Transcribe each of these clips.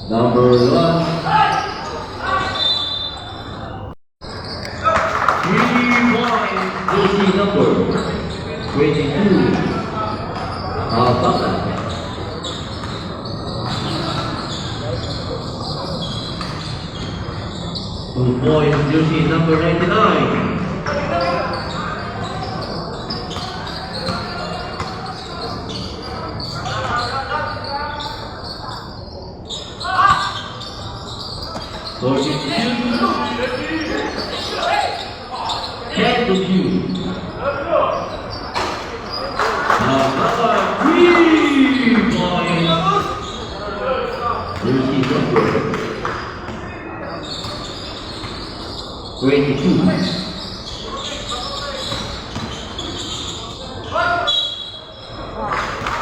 Number 1. 3 points, jersey number 22. Baka. 2 points, jersey number 99. Head to view. Another 3 points. Jersey number 22.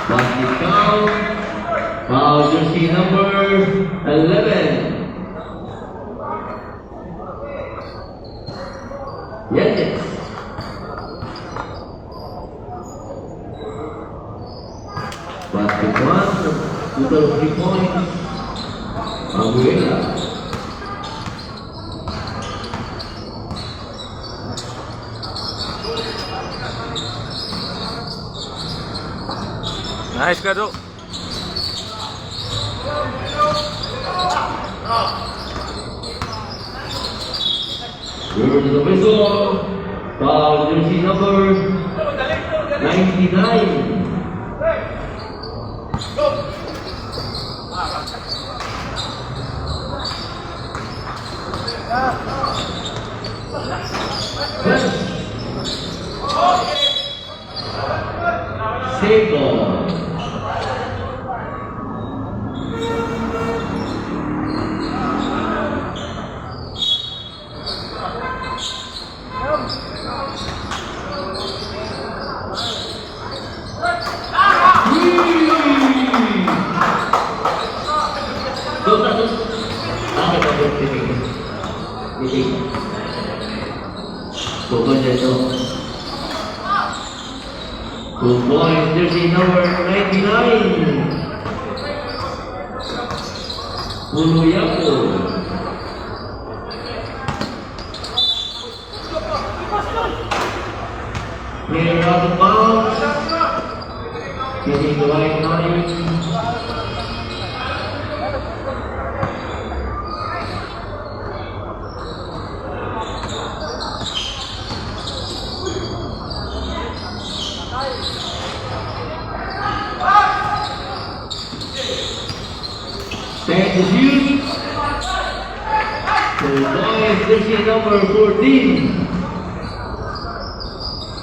Basket count. Foul jersey number 11. Yes. Basket one, total 3 points. Aguilera. Nice, Kado. Here's the whistle. Foul jersey number 99. Save ball. Good boys, jersey number 99. Uluyapo. Player out of bounds. Getting the right line. Thank you. So boys, jersey number 14.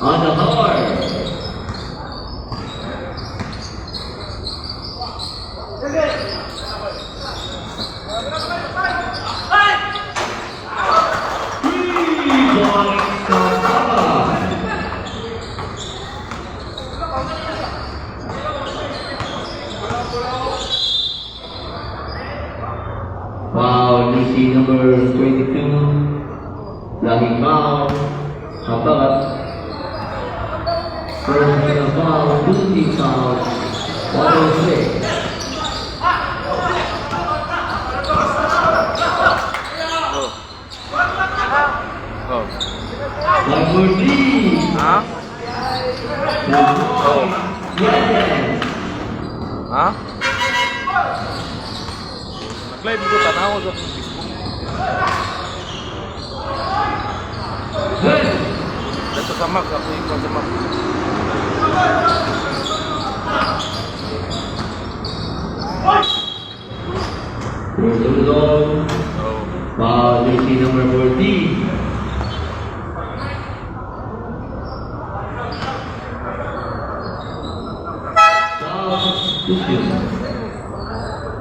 Adahar. Foul, jersey number 22. Lahing foul. Kapagat. Personal foul, 2 team fouls. 106. Oh. Number 3. Hah? Oh. Yes. Hah? Nag-live ko tanaw sa Facebook. Dito sa Mac, ako yung sa Mac. Rotolong. Oh. Foul, jersey number 14.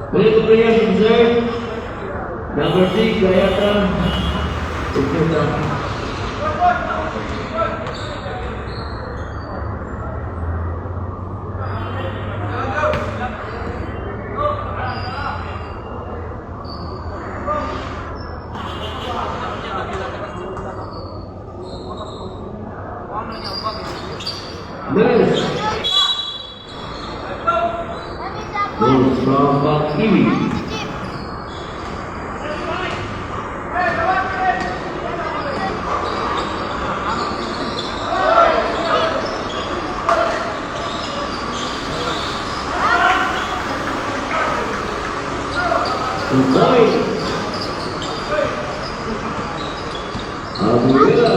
Boleh players insert. Number 6, Gayata. Next. Goal from Bakimi. Point. Abuela.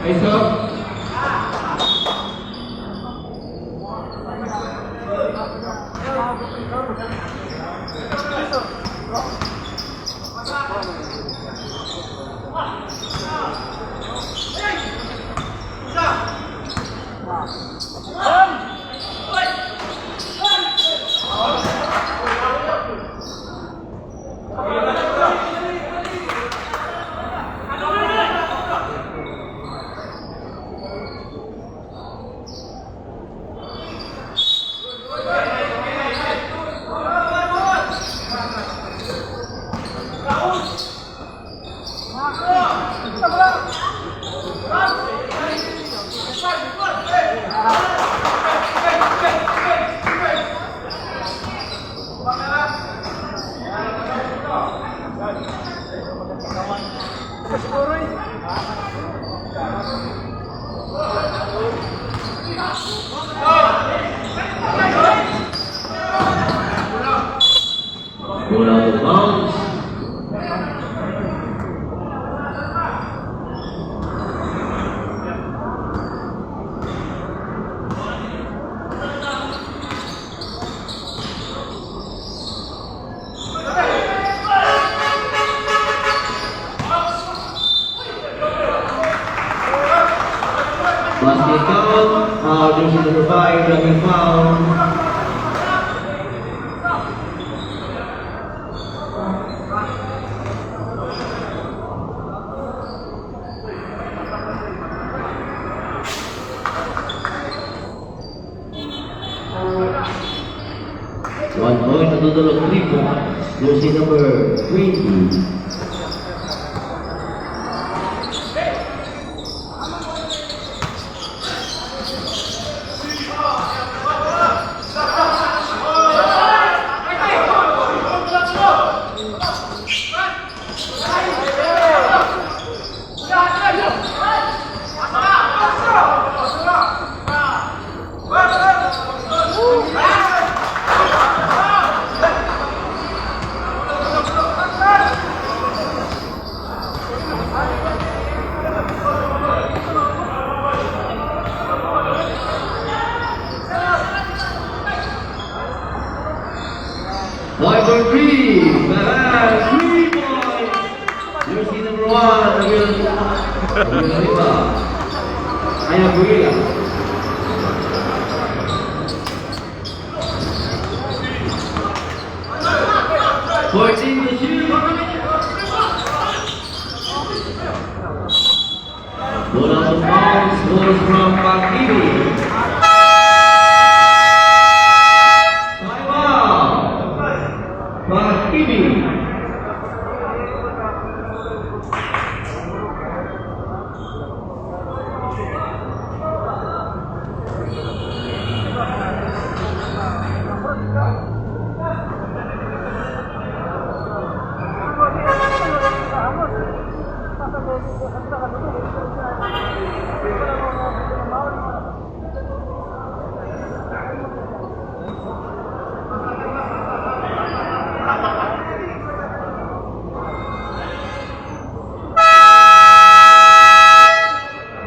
Eyes up. Ball out of bounds. Basket count, jersey number 5, double foul. One point, a total of 3 points. Jersey number 20. Point for 3, Bahan, 3 points. Jersey number 1, Aguila. Aguila. 14 to shoot. Ball out of bounds, goes from Bakimi. Bakimi.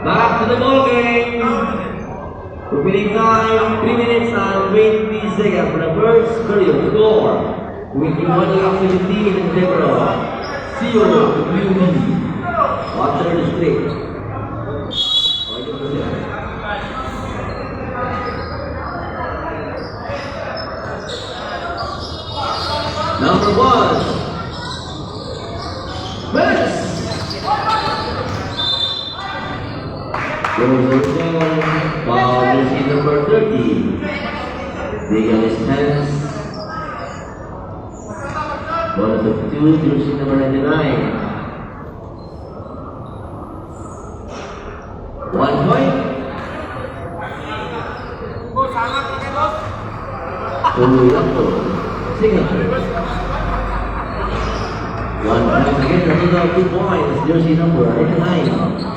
Back to the ball game. Opening time, 3 minutes and 20 seconds for the first period. Score, 21-17 in favor of COWB. After the straight. Number 1. Miss. Goes down, foul jersey number 30. Big on his hands. Bonus of 2, jersey number 99. 1 point. Tuluyato, signature. 1 point again, another 2 points, jersey number 99.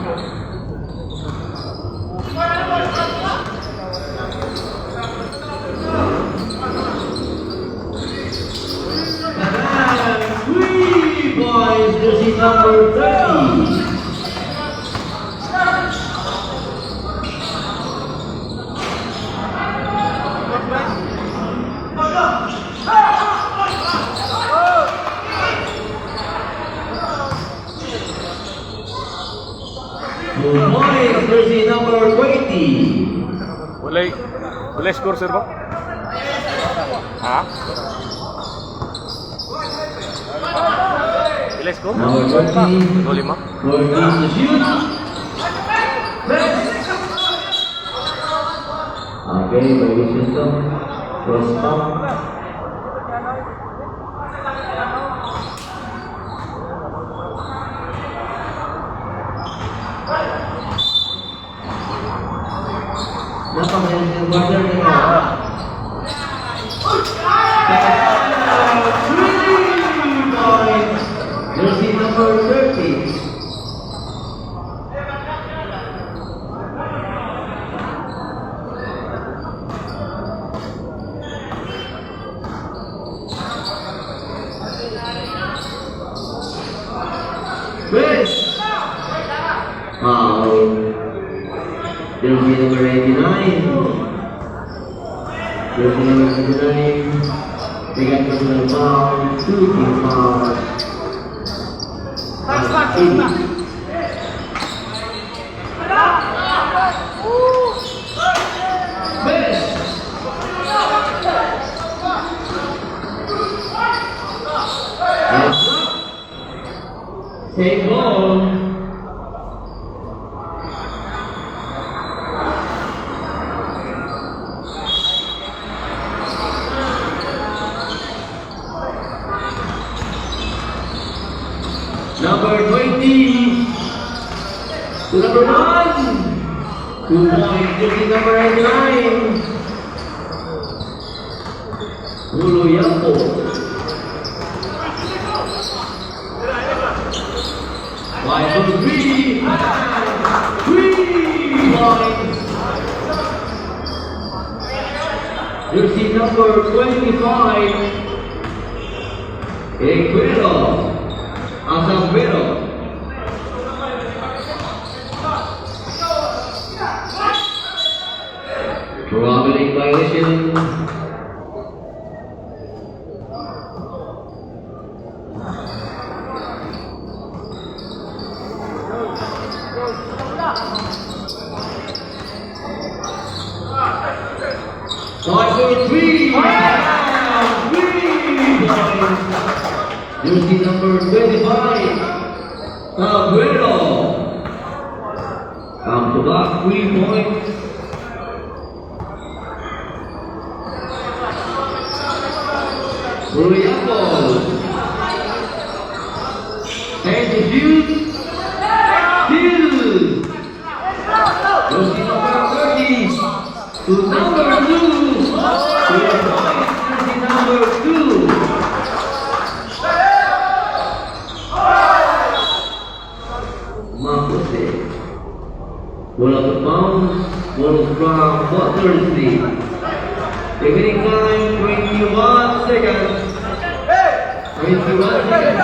Jersey number 30. Boys, jersey number 20. Walay score, sir ba? Ha? Walay score? Number 20. Gol 5? 14 to shoot. Okay, violation to. Cross pump. Napakalit yung border nila. Jersey number 30. Chris. Jersey number 89. Jersey number 89. They got personal foul, 2 team fouls. Take ball. Number 20 to number 1. 2 points, jersey number 89. Tuluyato. Five to 3. 3 points. Jersey number 25. Equero. Asambrero. Traveling violation. Five to 3. 3 points. Jersey number 25, Aguero. Come to back, 3 points. Tuluyato. And the shoot. Still. Jersey number 30 to number 2. 3 points, jersey number 2. Ball out of bounds, ball from Waterloo. Beginning time, 21 seconds. 21 seconds.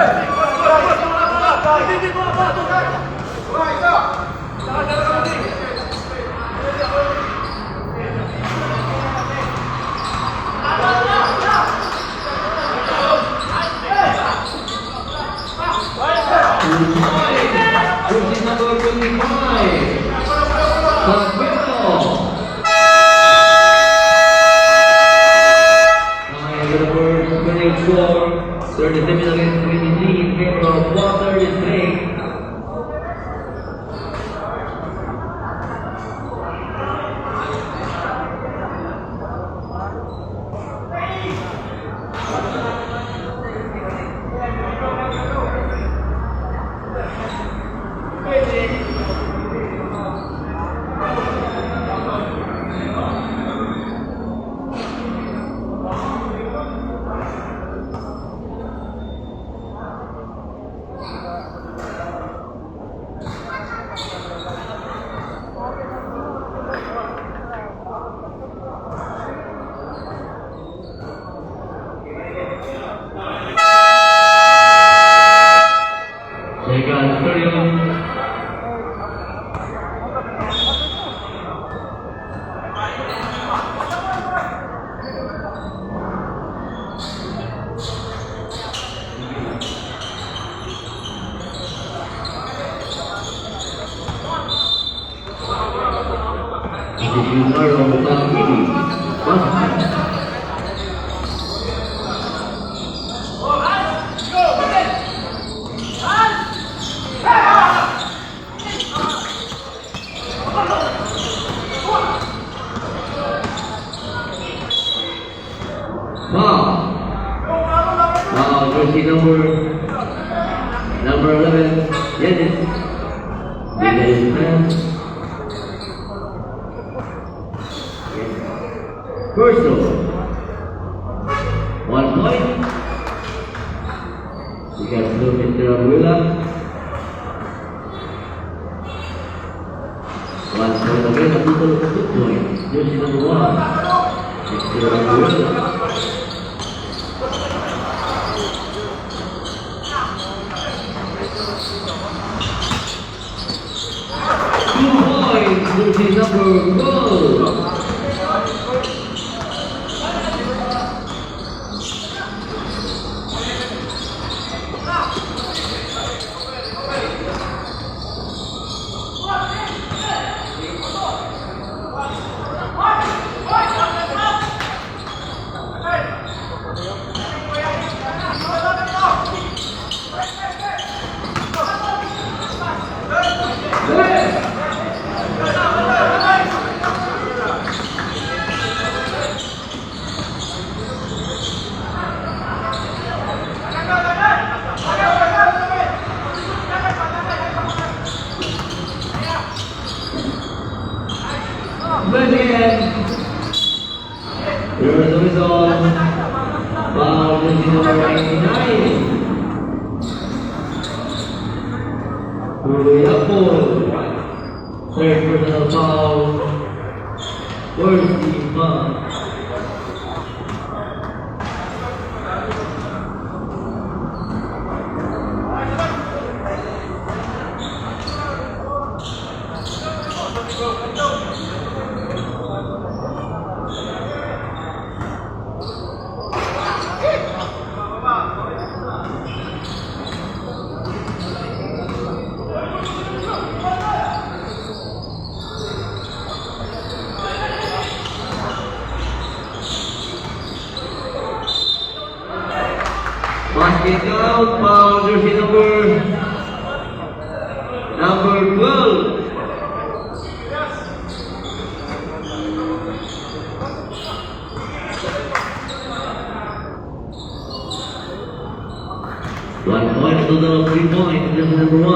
This is Marlon Pangili. Basket. Jersey number 11, Dennis. Personal. 1 point. You can still Mr. Abuela. 1 point again, a total of 2 points. Jersey number 1, Mr. Abuela. Jersey number 12. There's a whistle. Foul, jersey number 99. Ruyapo. Third personal foul. First team foul. Basket count, foul, jersey number 12. One point, a total of 3 points, jersey number 1.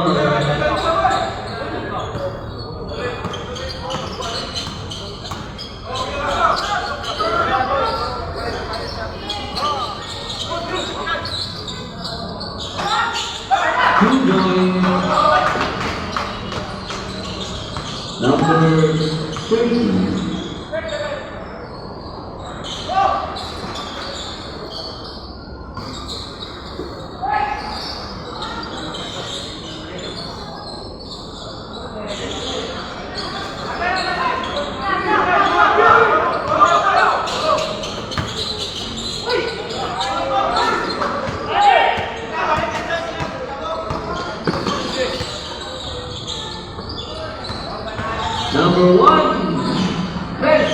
Number 13. Number 1, Chris.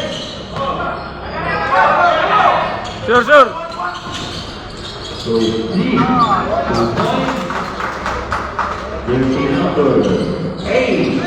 Sure. So, 3 points. Jersey number 8.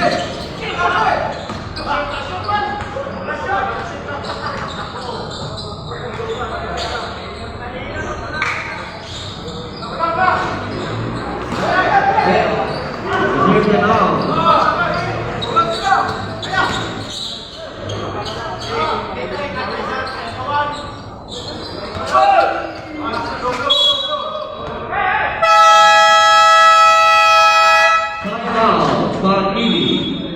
Pangili.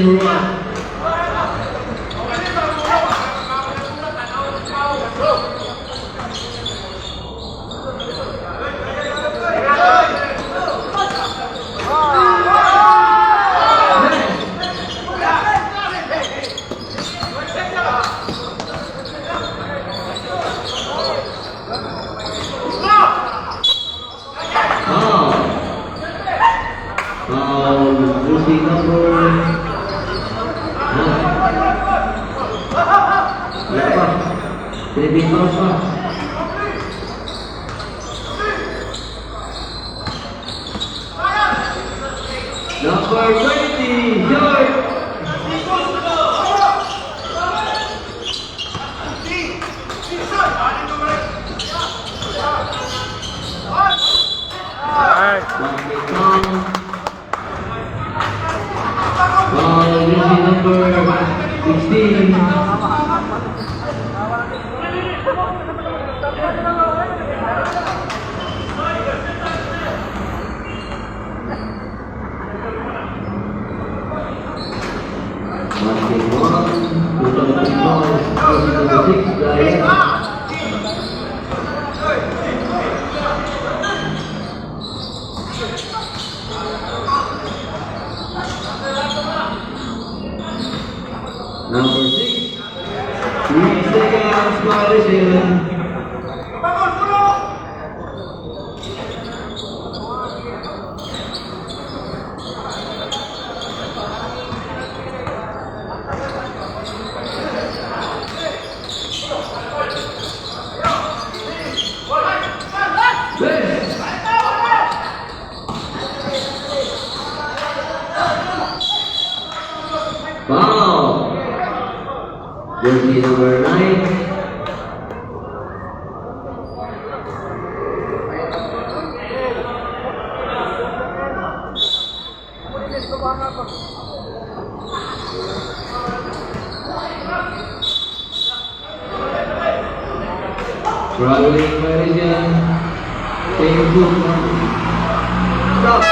number 1. Jersey number 9. Berapa? Philippine Bounce pa. Number 20, George. Jersey number 16. Number 6, 3 seconds, violation. Foul. Jersey number 9. Traveling Malaysian. Thank you. Stop.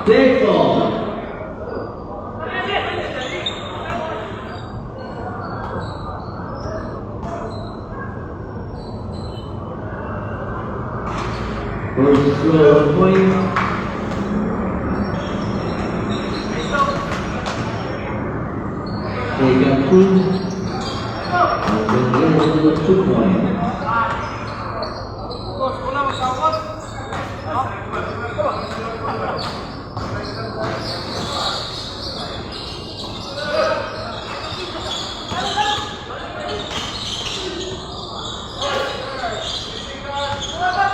Take ball. First throw point. Take a cruise. And then 2 points.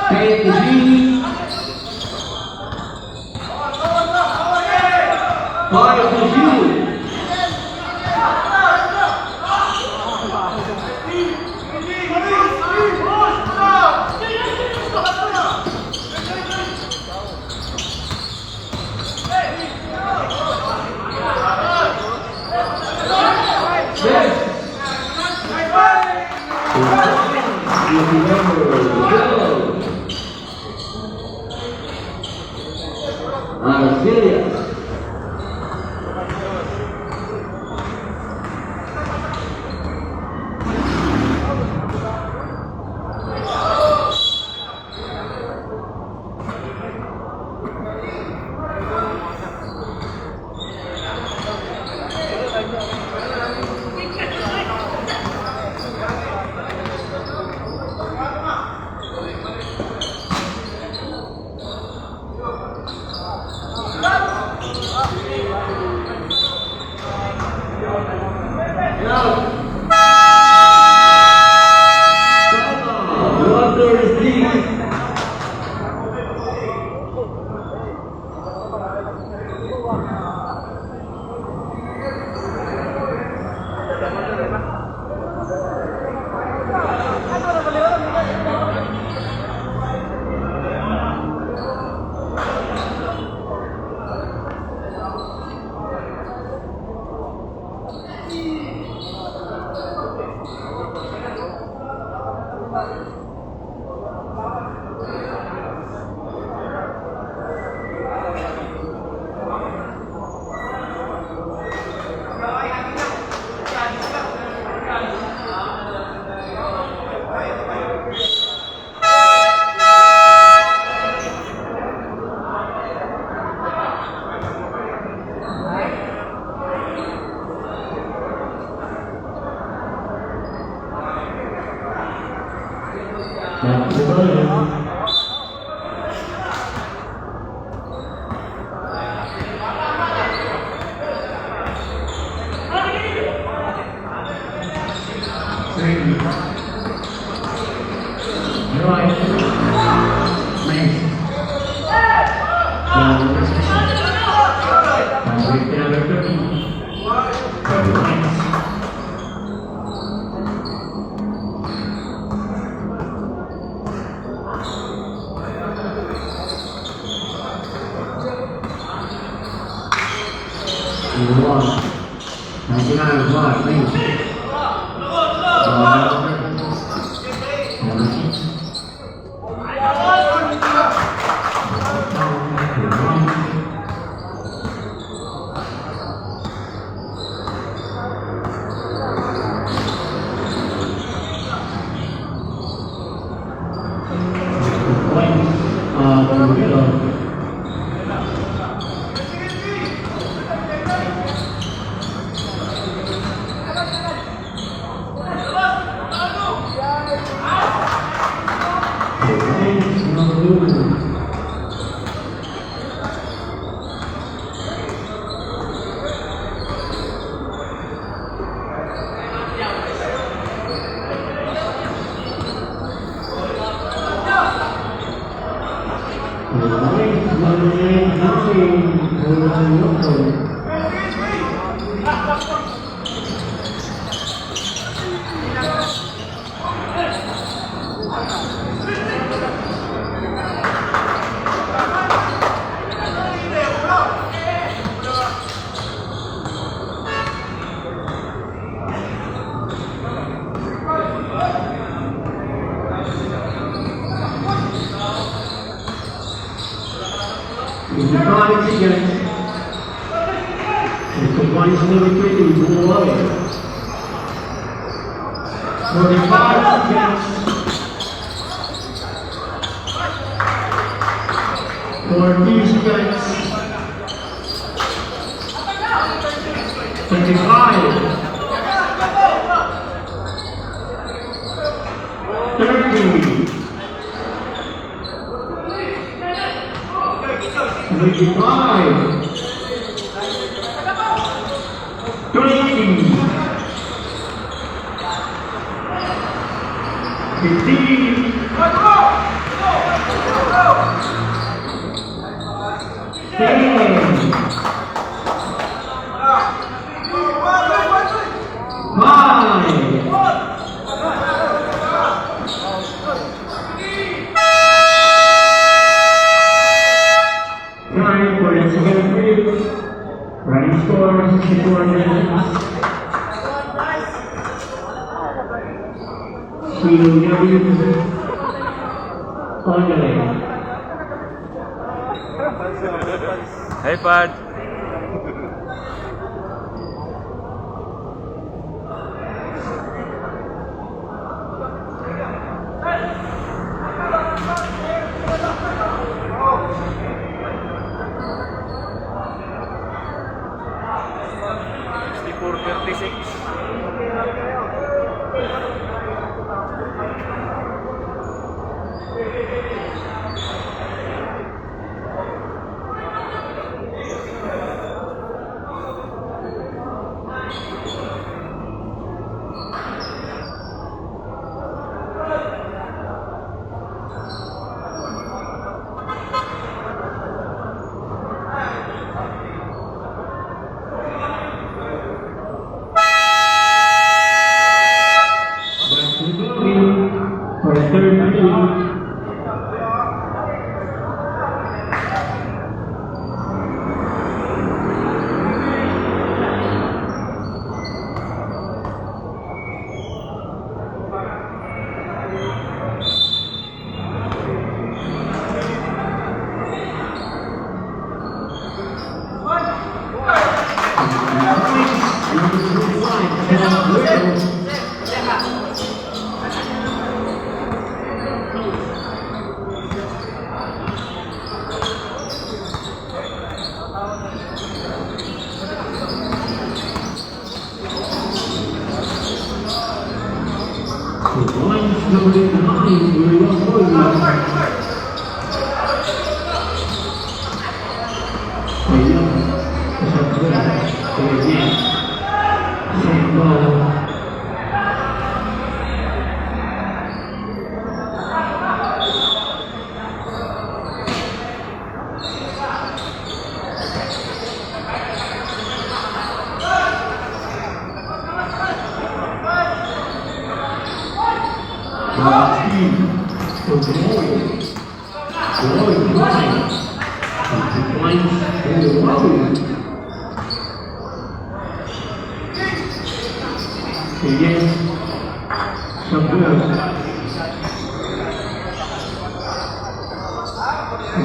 Take the lead. 5 to shoot. Australia. Right. Nice. Hey, bud.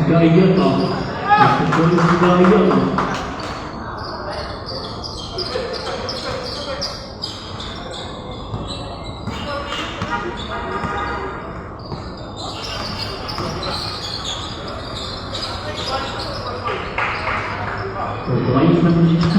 Gaya to. Ito si Gaya. Pagkain sa pagkain.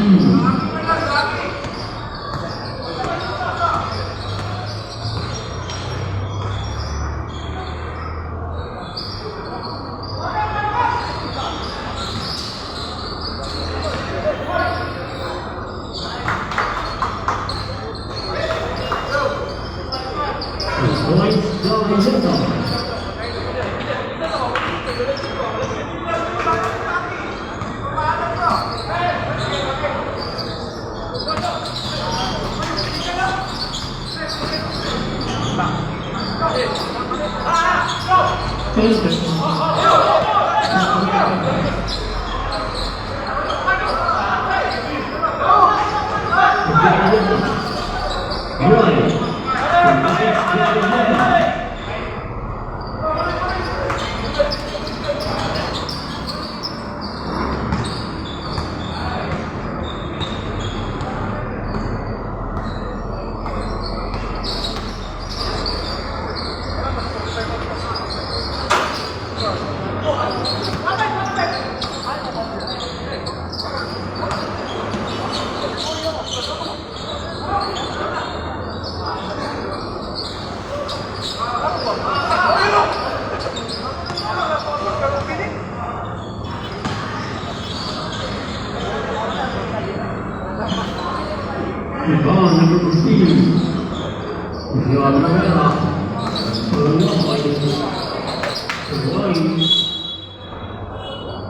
Number 15.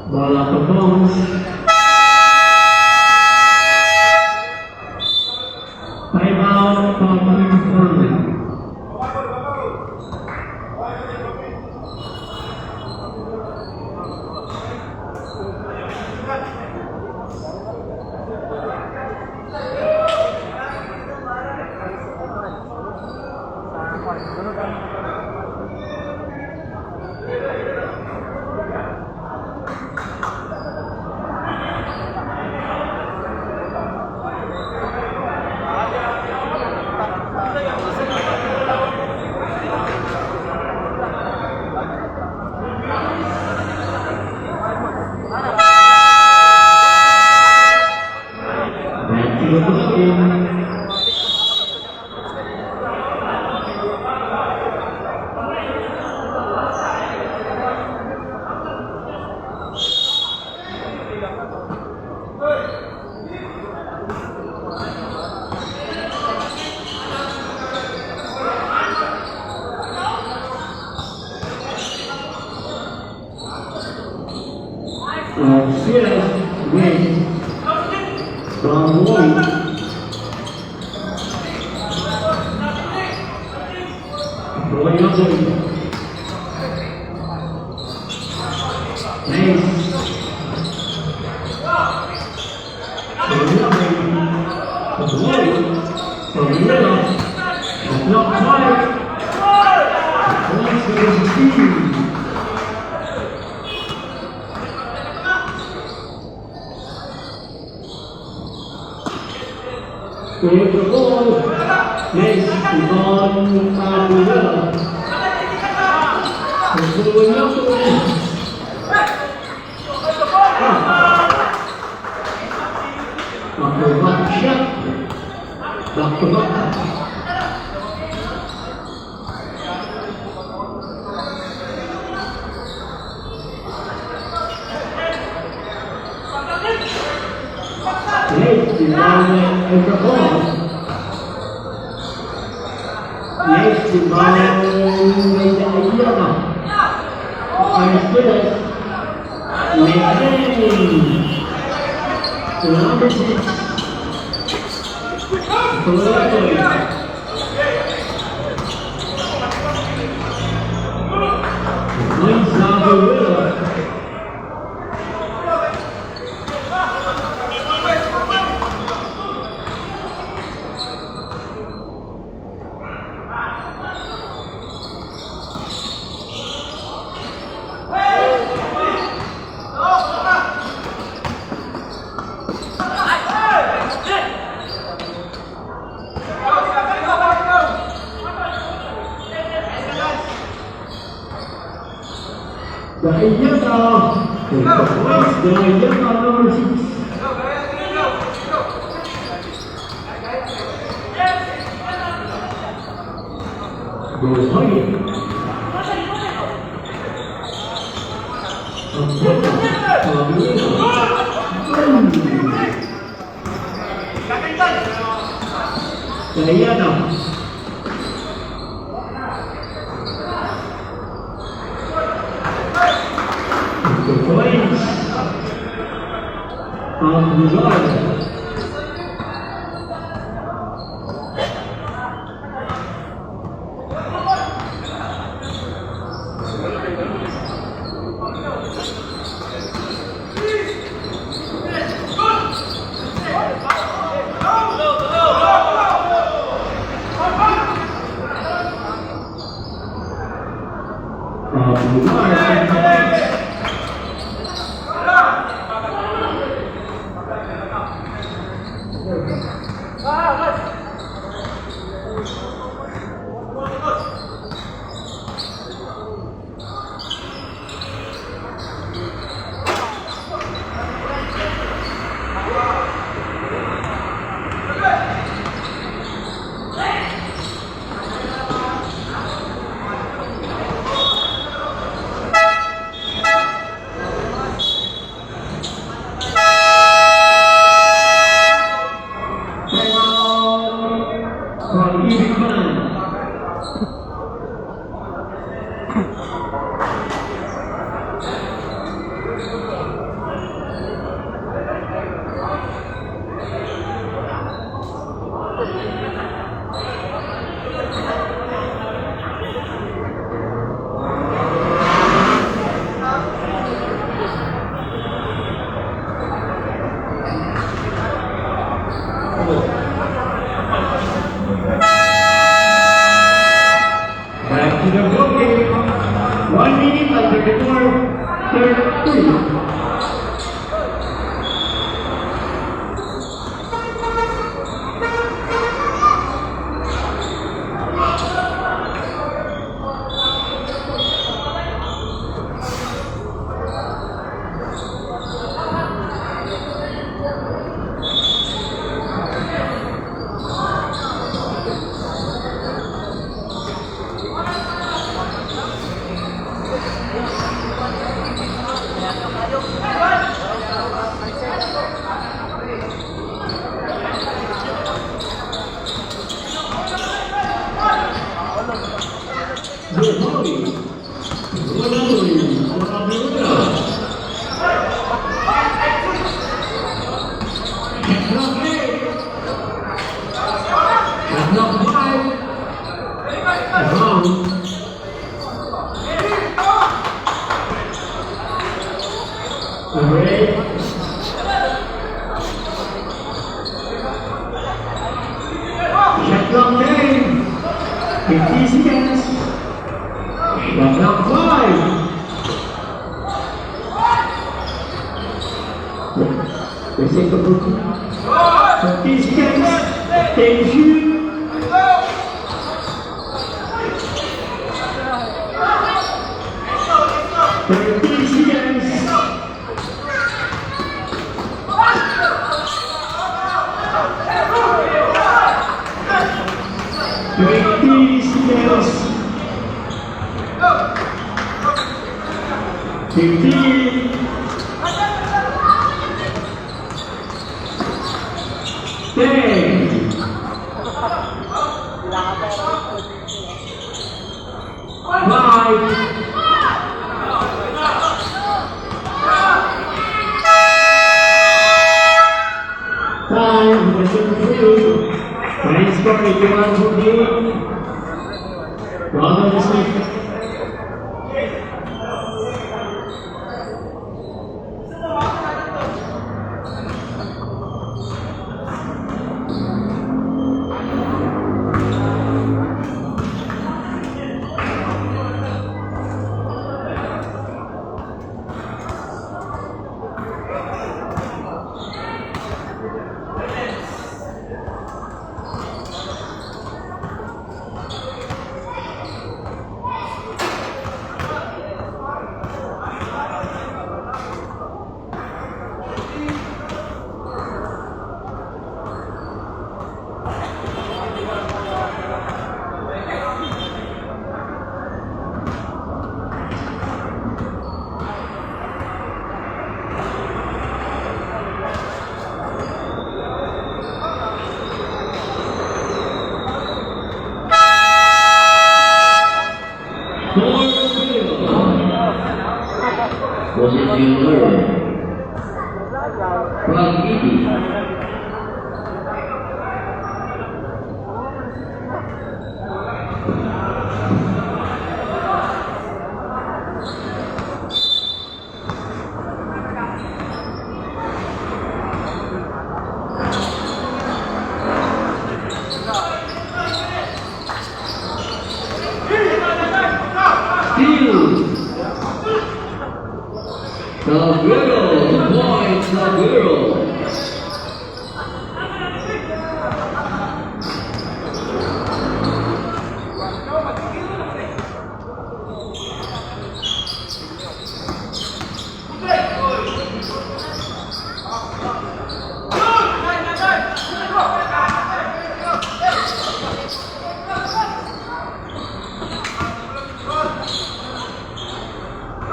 Bola ke box. Time out for Liverpool. Silas wins from Lloyd. Going up there. Nice. Not tight. Points for the team. With the ball, next to Von Aguilera. Going up the wing. Back-to-back shot. Back-to-back. Next is on the ball. Next is on the Aguilera. Aristidis. Number 6. Colorado. Zabuela. Dayana number 6. Go high. Dayana. The points of Lugard. Back to the ball game. 1 minute and 34, third three. Positioner. Pag-ibig.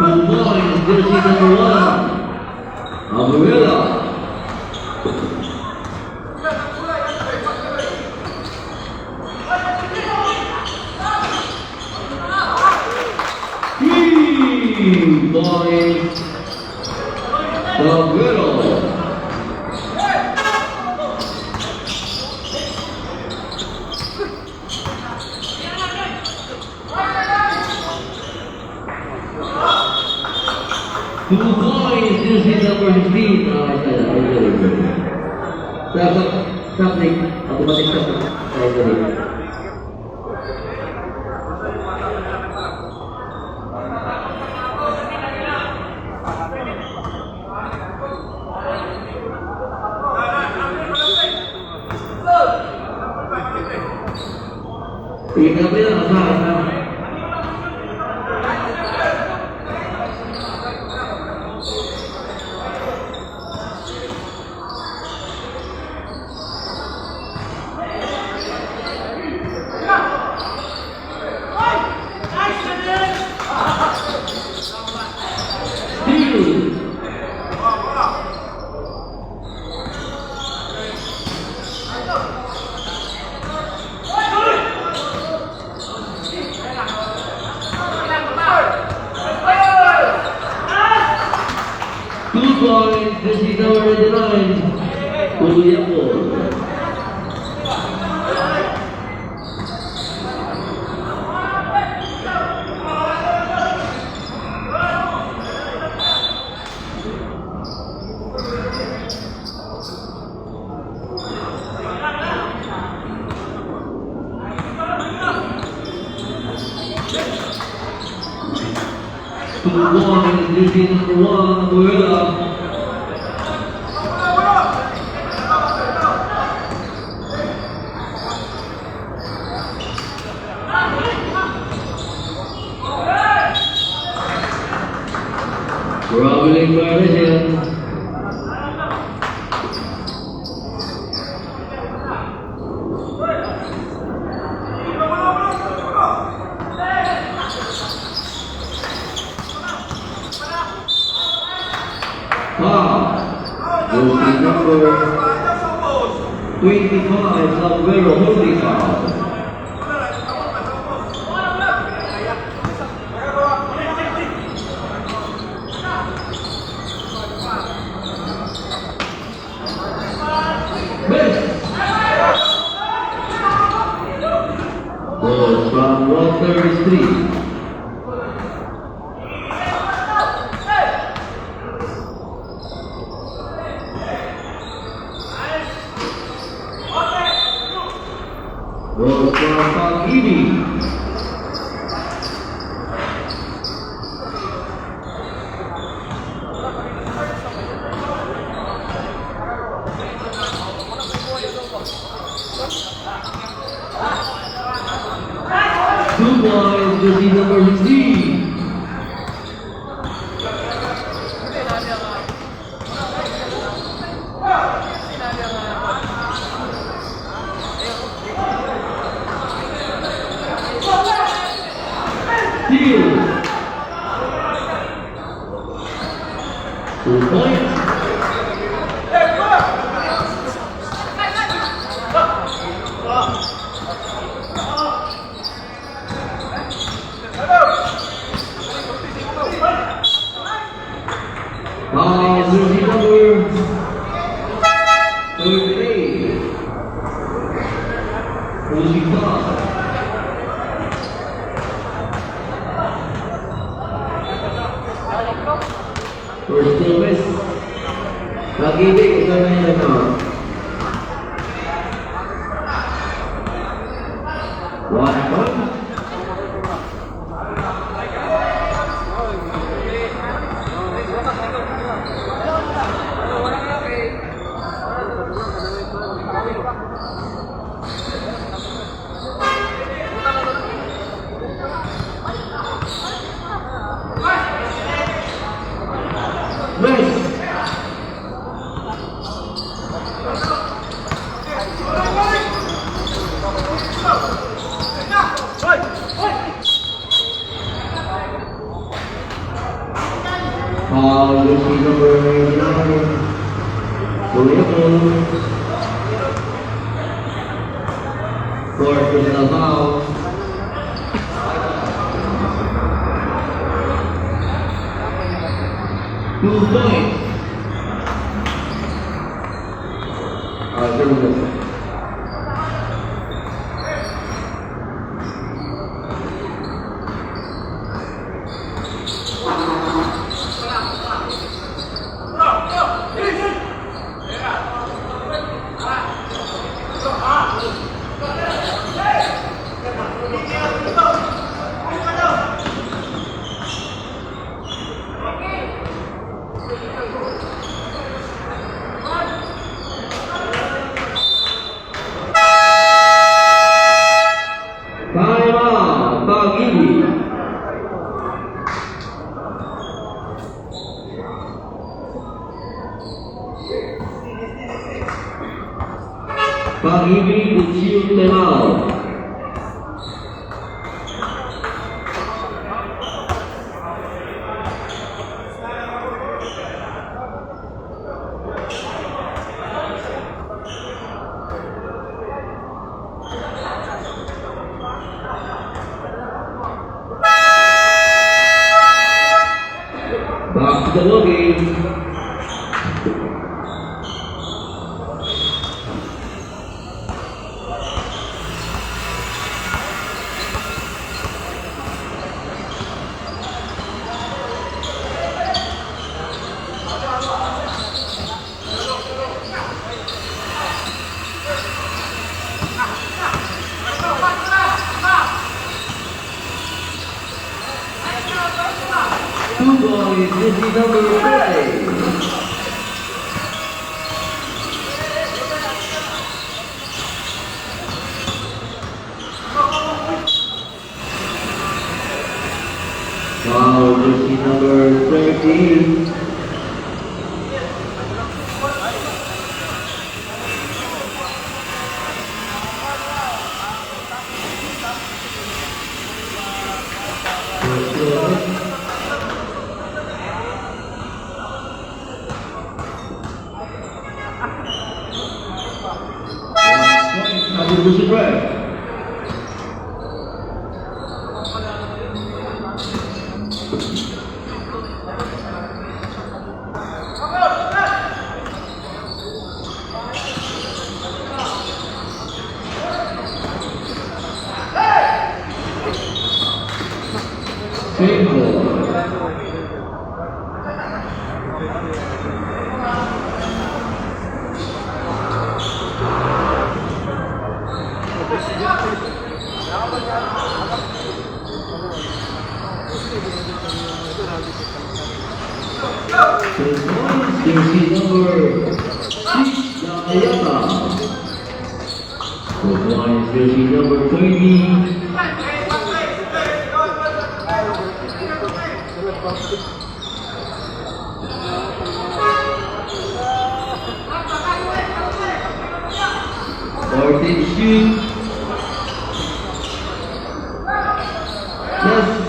2 points, jersey number 1, Abuela. Points, Abuela. 2 points, jersey number 15. Something automatic something. Tingnan mo lang sa jersey number 9, Uliapol. Jersey number 1, Abuela. Traveling violation. Jersey number 25, Abuela holding foul. Ball from 133. Ball from Pag-ibig. Jersey number 15. Steal. 2 points. Losing ball. First service. Pag-ibig, ito na yung ano. One point. Nice. Jersey number 9, William. Fourth personal foul. Two points. Terminal. Timeout, Pag-ibig. Pag-ibig, Uchiyo timeout. Back to the ball game. Two boys, jersey number 5. Wow, jersey number 13. Lucy Gray. Single. Jersey number 6, Yayata. Jersey number 30. Fourteen shoot. Yes.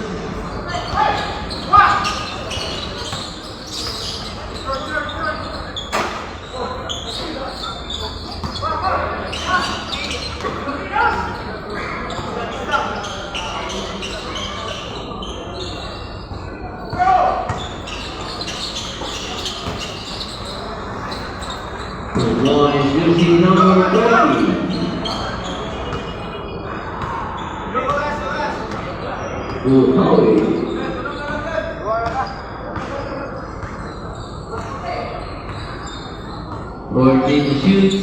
Jersey number 30. to Howie. Fourteen to shoot.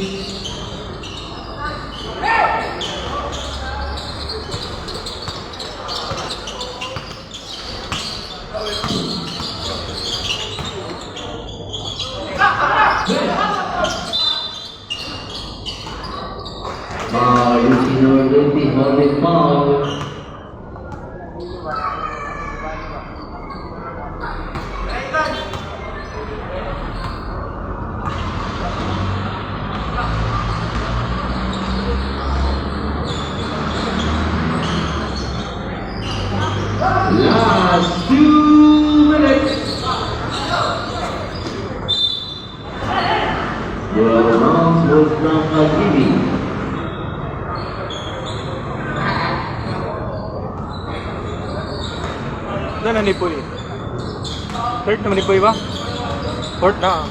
Using number 20, holding foul. Last 2 minutes. The round was done by Jimmy. Doon na Nipoy. Third naman Nipoy ba? Fourth na.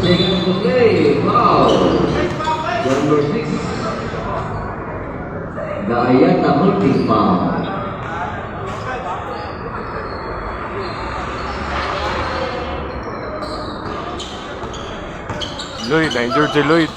Second to play, foul. Number 6. The Ayata holding foul. Lloyd, na-injured si Lloyd.